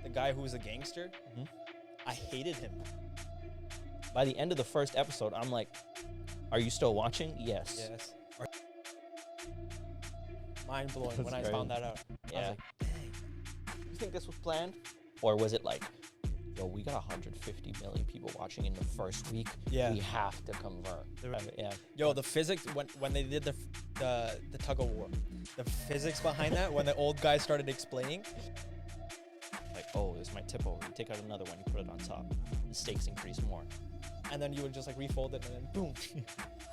the guy who was a gangster, Mhm. I hated him. By the end of the first episode, I'm like, are you still watching? Yes. Yes. Mind blowing when I That's found crazy. that out. I Yeah. was like, dang. You think this was planned? Or was it like, yo, we got 150 million people watching in the first week. Yeah. We have to convert. Yeah. Yo, the physics when they did the tug of war, the physics behind that when the old guy started explaining, Like, oh, this might tip over. You take out another one, you put it on top. The stakes increase more. and then you would just like refold it and then boom.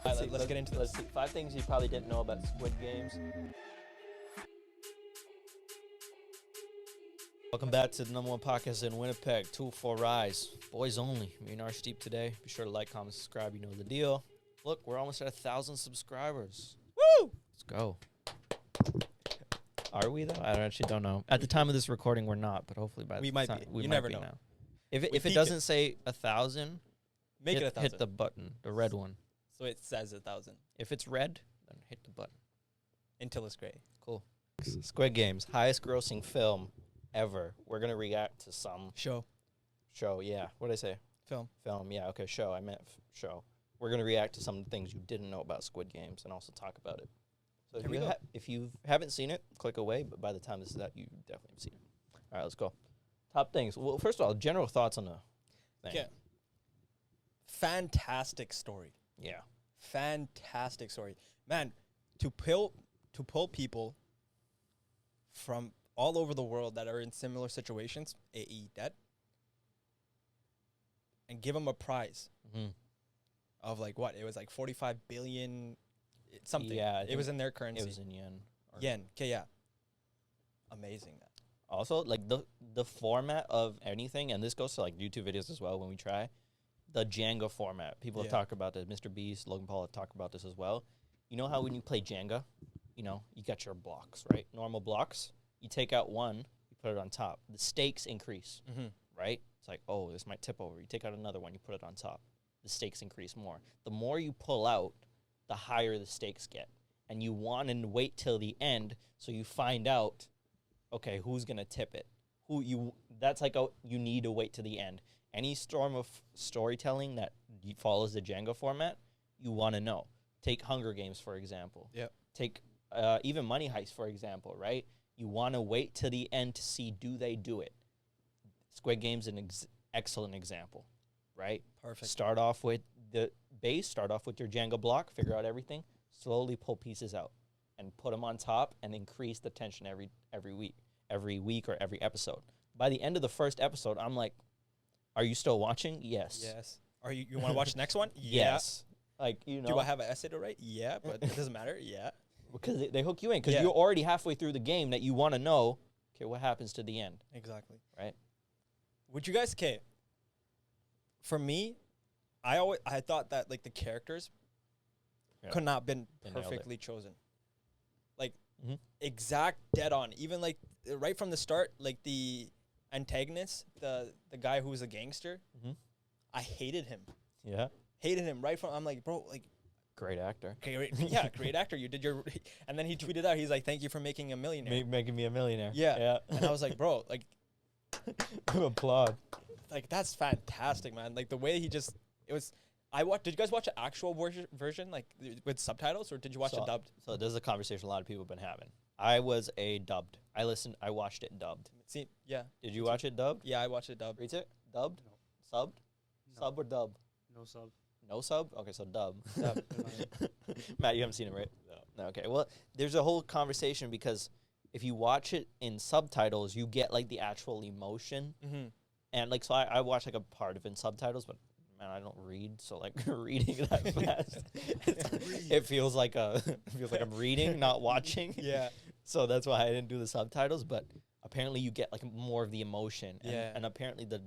Let's get into Let's this. see. 5 things you probably didn't know about Squid Games. Welcome back to the #1 podcast in Winnipeg, 2-4 Rise. Boys only. Me and Arshdeep today. Be sure to like, comment, subscribe. You know the deal. Look, we're almost at 1,000 subscribers. Woo! Let's go. Are we though? I actually don't know. At the time of this recording, we're not, but hopefully by We the might time, be. we You might never be know. now. If We it peak doesn't say 1,000, Make it 1,000. hit the button, the red one. So it says 1,000 If it's red, then hit the button. until it's gray. Cool. Squid Games, highest grossing film ever. We're gonna react to some Show. Yeah. What did I say? Film. Film. Yeah. Okay. Show. I meant show. We're gonna react to some things you didn't know about Squid Games and also talk about it. So Here we go. if you haven't seen it, click away. But by the time this is out, you definitely have seen it. All right. Let's go. Top things. Well, first of all, general thoughts on the thing. Okay. Fantastic story. Yeah. Fantastic story. Man, to pull people from all over the world that are in similar situations, AE debt, and give them a prize Mm-hmm. of like what? It was like 45 billion something. Yeah. I It was think in their currency. It was in yen. Or Yen. Okay, yeah. Amazing. That. Also, like the format of anything, and this goes to like YouTube videos as well when we try, the Jenga format. People have Yeah. talked about this. Mr. Beast, Logan Paul have talked about this as well. You know how when you play Jenga, you know, you got your blocks, right? Normal blocks. You take out one, you put it on top. The stakes increase, Mm-hmm. right? It's like, oh, this might tip over. You take out another one, you put it on top. The stakes increase more. The more you pull out, the higher the stakes get. And you want to wait till the end so you find out, okay, who's going to tip it? That's like you need to wait to the end. Any storm of storytelling that follows the Jenga format, you want to know. Take Hunger Games, for example. Yep. Take even Money Heist, for example, right? You want to wait to the end to see, do they do it? Squid Game's an excellent example, right? Perfect. Start off with the base, start off with your Jenga block, figure out everything, slowly pull pieces out and put them on top and increase the tension every week or every episode. By the end of the first episode, I'm like, are you still watching? Yes. Yes. Are you want to watch the next one? Yes. Like, you know. Do I have an essay to write? Yeah, but it doesn't matter. Yeah. Because they hook you in. Because Yeah. you're already halfway through the game that you want to know, okay, what happens to the end, Exactly. right? Would you guys, okay, for me, I thought that like the characters Yeah. could not have been They nailed it. perfectly chosen. Like Mhm. exact dead on. Even like right from the start, like the antagonist, the guy who was a gangster, Mhm. I hated him. Yeah. Hated him right from I'm like, bro, like Great actor. great, yeah, great actor. You did your and then he tweeted out, he's like, thank you for making a millionaire. Making me a millionaire. Yeah. Yeah. And I was like, bro, like Applaud. that's fantastic, man. Like the way he just it was. Did you guys watch the actual version, like with subtitles, or did you watch it dubbed? So this is a conversation a lot of people have been having. I was a dubbed. I watched it dubbed. See, yeah, Did you watch it dubbed? yeah, I watched it dubbed. Reads it? Dubbed? No. Subbed? No. Sub or dub? No sub. No sub? Okay, so dub. Dub. Matt, you haven't seen it, right? No. Okay, well, there's a whole conversation because if you watch it in subtitles, you get like the actual emotion. Mm-hmm. And like, so I watched like a part of it in subtitles, but man, I don't read, so like reading that fast, it feels like I'm reading, not watching. Yeah, So that's why I didn't do the subtitles. But apparently, you get like more of the emotion. And, Yeah. And apparently, the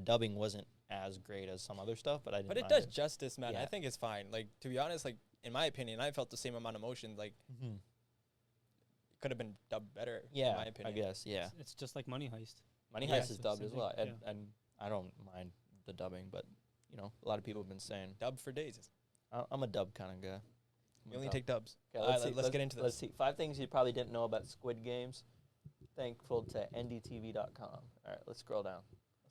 dubbing wasn't as great as some other stuff, but I didn't. but it mind does justice, man. Yeah. I think it's fine. Like to be honest, like in my opinion, I felt the same amount of emotion. Like Mhm. it could have been dubbed better. Yeah, in my opinion. I guess. Yeah, It's just like Money Heist. Money Yeah. Heist is It's the dubbed same as thing, well, yeah. and I don't mind the dubbing, but you know, a lot of people have been saying Dubbed for days. I'm a dub kind of guy. I'm We a only dub. take dubs. Okay, Let's get into Let's this. see. 5 things you probably didn't know about Squid Games. thankful to ndtv.com. All right, let's scroll down.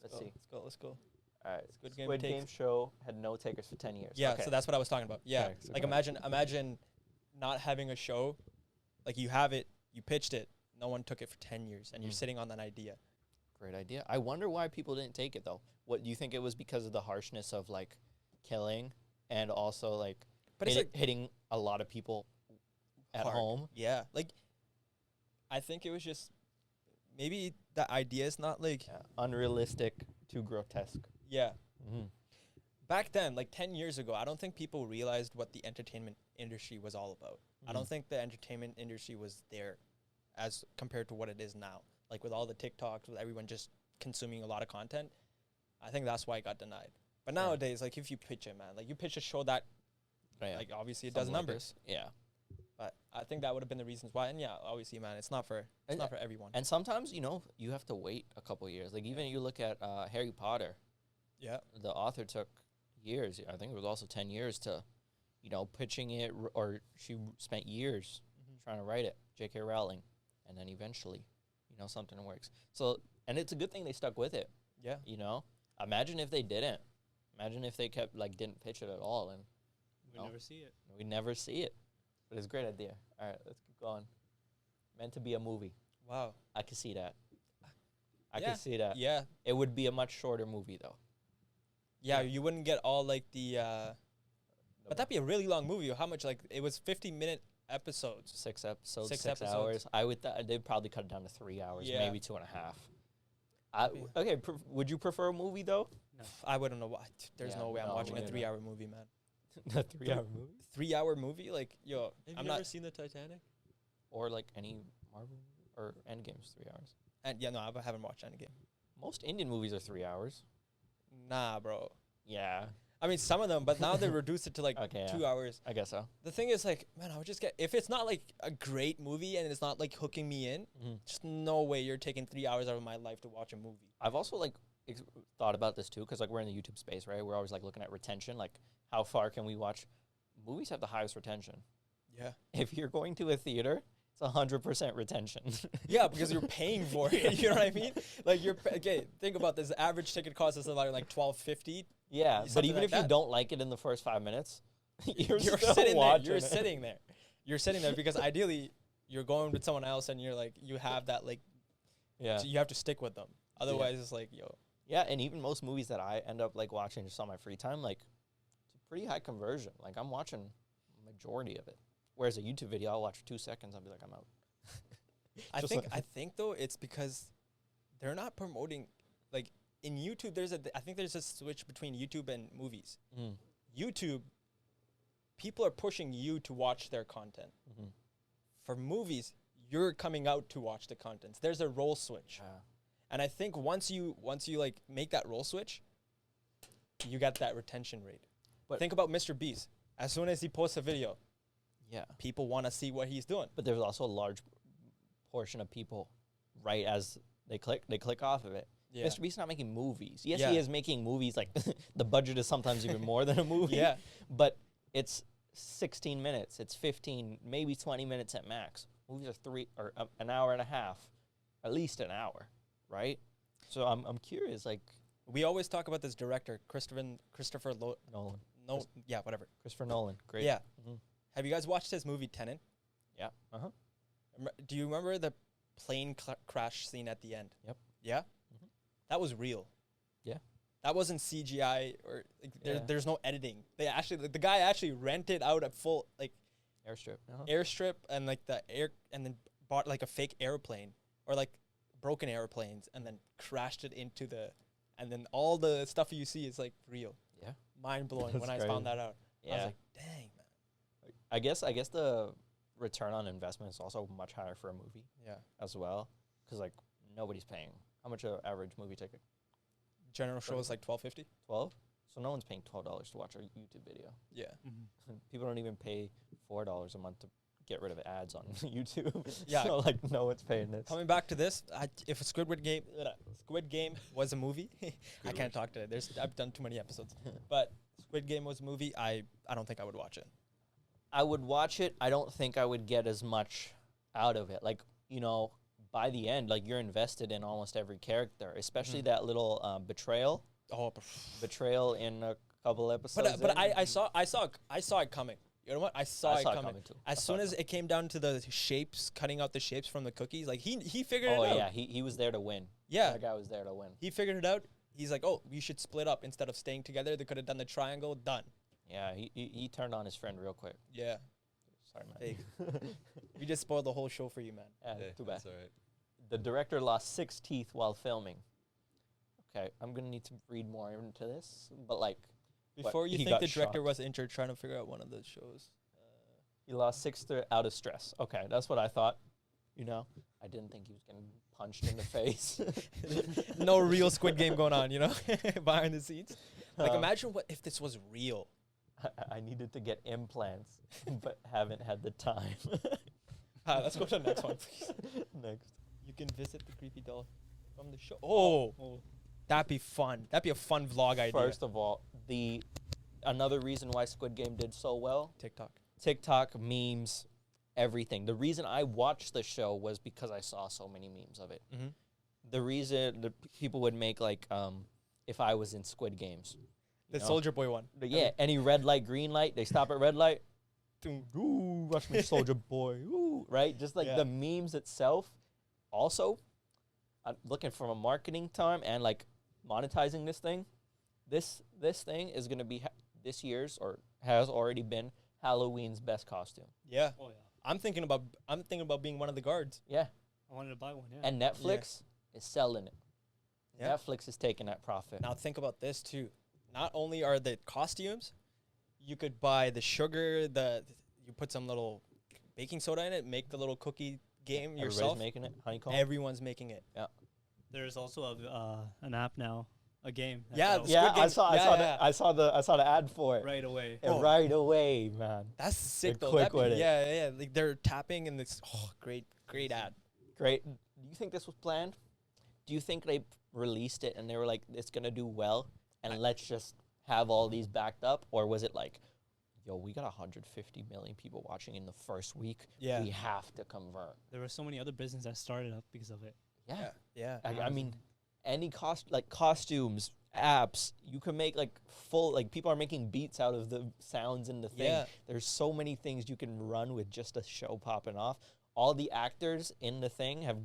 Let's see. Let's go. All right, Squid Game show had no takers for 10 years. Yeah, Okay. so that's what I was talking about. Yeah, Okay, so like go ahead. imagine not having a show, like you have it, you pitched it, no one took it for 10 years, and you're Mm. sitting on that idea. Great idea. I wonder why people didn't take it though. What do you think it was because of the harshness of like killing and also like But it's like hitting a lot of people at hard. home? Yeah, like I think it was just maybe the idea is not like Yeah. Unrealistic, too grotesque. yeah. Mm-hmm. Back then, like 10 years ago, I don't think people realized what the entertainment industry was all about. I don't think the entertainment industry was there as compared to what it is now. Like with all the TikToks, with everyone just consuming a lot of content, I think that's why it got denied. But Yeah. nowadays, like if you pitch it, man, like you pitch a show that, Yeah. like obviously it does Something like numbers. this. Yeah. But I think that would have been the reasons why. And yeah, obviously, man, it's not for everyone. And sometimes, you have to wait a couple years. Like even you look at Harry Potter, Yeah, the author took years. I think it was also 10 years to, pitching it, or she spent years trying to write it, J.K. Rowling, and then eventually, something works. So, and it's a good thing they stuck with it, yeah. Imagine if they didn't. Imagine if they kept, didn't pitch it at all, and We No. never see it. we'd never see it. But it's a great idea. All right, let's keep going. Meant to be a movie. Wow. I could see that. I Yeah. could see that. Yeah, It would be a much shorter movie, though. yeah. You wouldn't get all like the. But that'd be a really long movie. How much? Like it was 50-minute episodes. 6 episodes, Six 6 episodes. hours. I would. They'd probably cut it down to 3 hours, Yeah. maybe 2.5. Yeah. Okay. Would you prefer a movie though? No. I wouldn't know why. There's Yeah, no way I'm no, watching a wouldn't. 3-hour movie, man. A 3-hour movie, 3-hour movie? Like, yo, Have I'm you not. ever seen the Titanic? or like any Marvel or Endgame's 3 hours. And yeah, no, I haven't watched Endgame. Most Indian movies are 3 hours. Nah, bro. Yeah, I mean, some of them, but now they reduced it to like Okay, yeah. 2 hours. I guess so. The thing is, like, man, I would just get if it's not like a great movie and it's not like hooking me in. Just no way you're taking 3 hours out of my life to watch a movie. I've also thought about this too, because we're in the YouTube space, right? We're always looking at retention, like how far can we watch? Movies have the highest retention. Yeah. If you're going to a theater, it's 100% retention. Yeah, because you're paying for it. You know what I mean? Like okay. Think about this. The average ticket cost is like $12.50. Yeah, but Something even like if you that. don't like it in the first 5 minutes, you're still sitting there. watching You're it. sitting there. You're sitting there because ideally you're going with someone else and you're like you have that like Yeah, so you have to stick with them. Otherwise, it's like yo. yeah, and even most movies that I end up watching just on my free time, it's a pretty high conversion. Like I'm watching majority of it. Whereas a YouTube video, I'll watch 2 seconds, I'll be like, I'm out. I Just think like- I think though it's because they're not promoting like in YouTube. I think there's a switch between YouTube and movies. Mm. YouTube, people are pushing you to watch their content. Mm-hmm. For movies, you're coming out to watch the content. There's a role switch, and I think once you like make that role switch, you get that retention rate. But- Think about Mr. Beast. As soon as he posts a video, Yeah. people want to see what he's doing. But there's also a large portion of people, right as they click off of it. Yeah. Mr. Beast's not making movies. Yes, Yeah. he is making movies. Like the budget is sometimes even more than a movie. Yeah. But it's 16 minutes. It's 15, maybe 20 minutes at max. Movies are an hour and a half, at least an hour, right? So I'm curious, We always talk about this director, Christopher Nolan. whatever. Christopher Nolan. Great. Yeah. Mhm. Have you guys watched his movie Tenet? Yeah. Uh-huh. Do you remember the plane crash scene at the end? Yep. Yeah? Mhm. That was real. Yeah. That wasn't CGI or Yeah. there's no editing. They actually the guy actually rented out a full Airstrip. Uh-huh. airstrip and and then bought like a fake airplane or like broken airplanes and then crashed it into and then all the stuff you see is like real. Yeah. Mind blowing That's when I crazy. found that out. I was Yeah. like, dang, man. I guess the return on investment is also much higher for a movie Yeah. as well, because nobody's paying. How much an average movie ticket? General show is like $12.50. 12. So no one's paying $12 to watch a YouTube video. Yeah. People don't even pay $4 a month to get rid of ads on YouTube. Yeah. So no one's paying this. Coming back to this, if a Squid Game was a movie, I can't talk today. I've done too many episodes. But Squid Game was a movie, I don't think I would watch it. I would watch it. I don't think I would get as much out of it. by the end, like, you're invested in almost every character, especially that little betrayal. Oh, Betrayal in a couple episodes. but I saw it coming. You know what? I saw it coming. Too. As soon as it came down to the shapes, cutting out the shapes from the cookies, like he figured it Oh out. yeah, he was there to win. Yeah. That guy was there to win. He figured it out. He's like, oh, you should split up instead of staying together. They could have done the triangle. Done. Yeah, he turned on his friend real quick. Yeah. Sorry, man. Hey, we just spoiled the whole show for you, man. Yeah, Yeah, too bad. That's all right. The director lost 6 teeth while filming. Okay, I'm gonna need to read more into this, but like, Before you he think got the director shocked. was injured trying to figure out one of the shows. he lost 6 out of stress. Okay, that's what I thought. You know, I didn't think he was getting punched in the face. No real Squid Game going on, you know, behind the scenes. Like, Um, imagine what if this was real. I needed to get implants, but haven't had the time. Let's go to the next one, please. Next. You can visit the creepy doll from the show. Oh, that'd be fun. That'd be a fun vlog idea. First of all, another reason why Squid Game did so well, TikTok, memes, everything. The reason I watched the show was because I saw so many memes of it. Mm-hmm. The reason the people would make, like, if I was in Squid Games. The know? Soldier Boy one. But yeah, any red light, green light, they stop at red light. Ooh, rush me, Soldier Boy. Ooh, right? Just like the memes itself. Also, I'm looking from a marketing time and like monetizing this thing. This thing is gonna be this year's, or has already been, Halloween's best costume. Yeah. Oh yeah. I'm thinking about being one of the guards. Yeah. I wanted to buy one. Yeah. And Netflix is selling it. Yeah. Netflix is taking that profit. Now think about this too. Not only are the costumes, you could buy the sugar, you put some little baking soda in it, make the little cookie game Everybody's yourself. making it. Honeycomb. Everyone's making it. There's also an app now, a game. that's Yeah, out the Yeah, Squid Games. I saw the ad for it. right away. And right away, man. That's sick They're though. quick That'd be- with it. Yeah. Like they're tapping and it's great ad. Great. Do you think this was planned? Do you think they released it and they were like, it's gonna do well, and let's just have all these backed up? Or was it like, yo, we got 150 million people watching in the first week. Yeah. We have to convert. There were so many other businesses that started up because of it. Yeah. Yeah. I mean, any costumes, apps, you can make like full, like, people are making beats out of the sounds in the thing. Yeah. There's so many things you can run with just a show popping off. All the actors in the thing have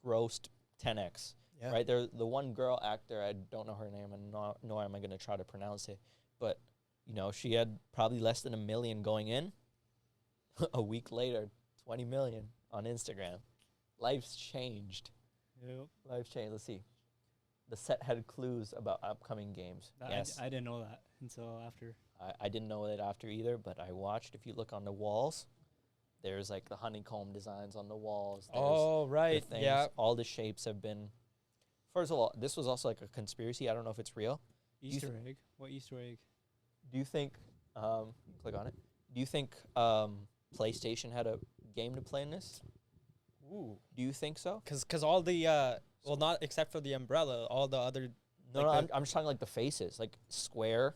grossed 10x. Yeah. Right? There, the one girl actor, I don't know her name, and nor am I going to try to pronounce it, but, you know, she had probably less than 1 million going in. A week later, 20 million on Instagram. Life's changed. Yep. Life's changed. Let's see. The set had clues about upcoming games. Yes. I didn't know that until after. I didn't know it after either, but I watched. If you look on the walls, there's like the honeycomb designs on the walls. There's Oh, right. the things. Yeah. All the shapes have been. First of all, this was also like a conspiracy. I don't know if it's real. Easter egg. What Easter egg? Do you think? Click on it. Do you think PlayStation had a game to play in this? Ooh. Do you think so? Cause all the well, not except for the umbrella, all the other No, like no. I'm just talking like the faces, like square,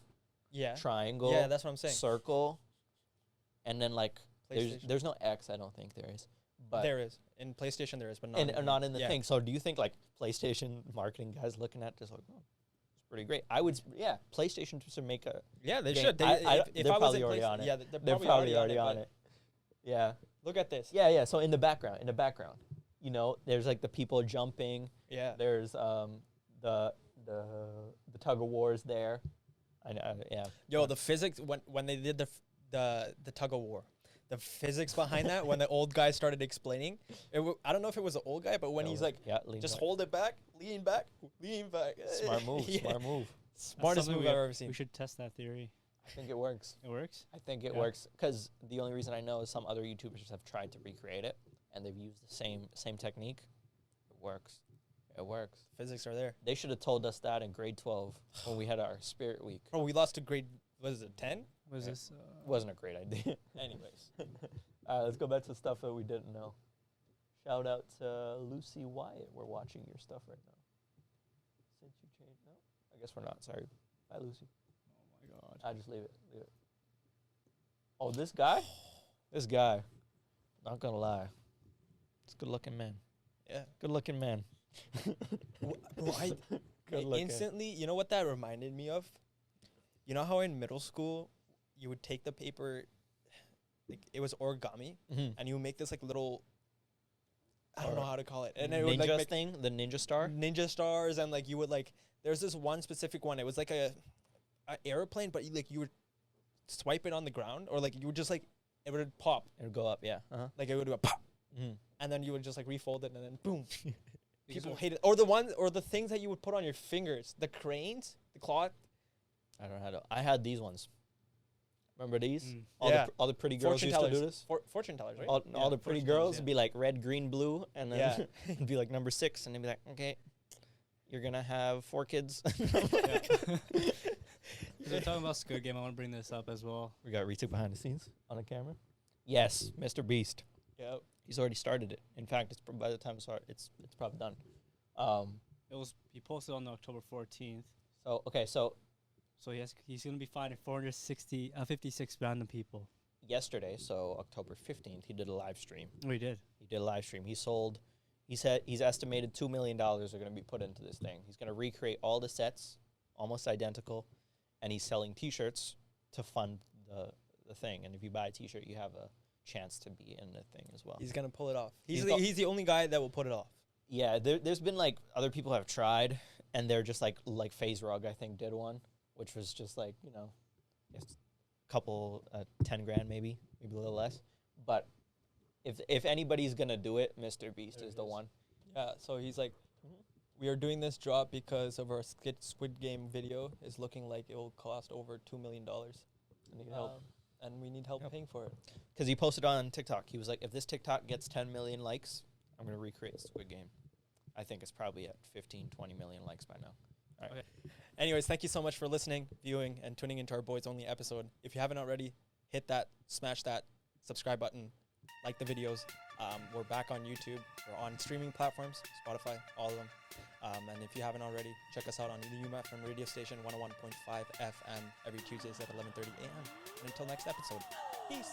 yeah. triangle, Yeah, that's what I'm saying. circle, and then like PlayStation. there's no X. I don't think there is. But There is in PlayStation. There is, but not and in not in the yeah. thing. So do you think like PlayStation marketing guys looking at this like, oh, it's pretty great? I would, yeah. PlayStation should make a. Yeah, they game. should. They, if they're I was probably in already place, on it. yeah, They're probably already on but it. Yeah. Look at this. Yeah. So in the background, you know, there's like the people jumping. Yeah. There's the tug of wars there. I know. Yeah. Yo, the physics when they did the tug of war, the physics behind that when the old guy started explaining, I don't know if it was the old guy, but when he's like, lean just back. hold it back, lean back, lean back. Smart move. Yeah. Smart move. That's Smartest something move we I've have- ever seen. We should test that theory. I think it works. It works. I think it Yeah. works because the only reason I know is some other YouTubers have tried to recreate it and they've used the same technique. It works. It works. Physics are there. They should have told us that in grade 12 when we had our spirit week. Bro, we lost to grade. What is it? 10? What is Yeah. this? Wasn't a great idea. Anyways. Let's go back to stuff that we didn't know. Shout out to Lucy Wyatt. We're watching your stuff right now. Since you changed. No, I guess we're not. Sorry. Bye, Lucy. Oh my god. I just leave it. Leave it. Oh, this guy? This guy. Not gonna lie. It's a good looking man. Yeah. Good looking man. Bro, I Good looking. instantly, you know what that reminded me of? You know how in middle school you would take the paper, like it was origami, Mhm. and you would make this like little, I don't Or know how to call it, and it would Ninja like make thing, the ninja star. ninja stars, and like you would like. There's this one specific one. It was like a airplane, but you would swipe it on the ground, or like you would just like it would pop, It would go up, yeah. Uh-huh. like it would do a pop, Mhm. and then you would just like refold it, and then boom. These People are- hate it, or the ones, or the things that you would put on your fingers, the cranes, the cloth. I don't know how to. I had these ones. Remember these? Mm. Yeah. All the pretty girls used to do this. Fortune tellers, right? All, Yeah, all the pretty fortune girls tellers, would yeah. be like red, green, blue, and then Yeah. it'd be like number 6, and they'd be like, okay, you're gonna have 4 kids. We're talking about Squid Game. I want to bring this up as well. We got Ritu behind the scenes on the camera. Yes, Mr. Beast. Yeah. He's already started it. In fact, it's by the time it's probably done. He posted on October 14th. So okay, so So he's gonna be finding 56 random people. yesterday, so October 15th, he did a live stream. Oh, he did. He did a live stream. He said he's estimated $2 million are going to be put into this thing. He's going to recreate all the sets, almost identical, and he's selling T-shirts to fund the thing. And if you buy a T-shirt, you have a chance to be in the thing as well. He's gonna pull it off. He's He's the only guy that will put it off. Yeah, there's been like other people have tried, and they're just like FaZe Rug, I think, did one, which was just like, you know, just a couple 10 grand maybe a little less. But if anybody's gonna do it, Mr. Beast There is it the is. one. Yeah. So he's like, we are doing this drop because of our Squid Game video is looking like it will cost over $2 million. I need help. And we need help Yep. paying for it. Because he posted on TikTok. He was like, if this TikTok gets 10 million likes, I'm going to recreate Squid Game. I think it's probably at 15, 20 million likes by now. Anyways, thank you so much for listening, viewing, and tuning into our Boys Only episode. If you haven't already, hit that, smash that subscribe button, like the videos. We're back on YouTube. We're on streaming platforms, Spotify, all of them. And if you haven't already, check us out on the UMFM radio station 101.5 FM every Tuesdays at 11:30 a.m. And until next episode, peace.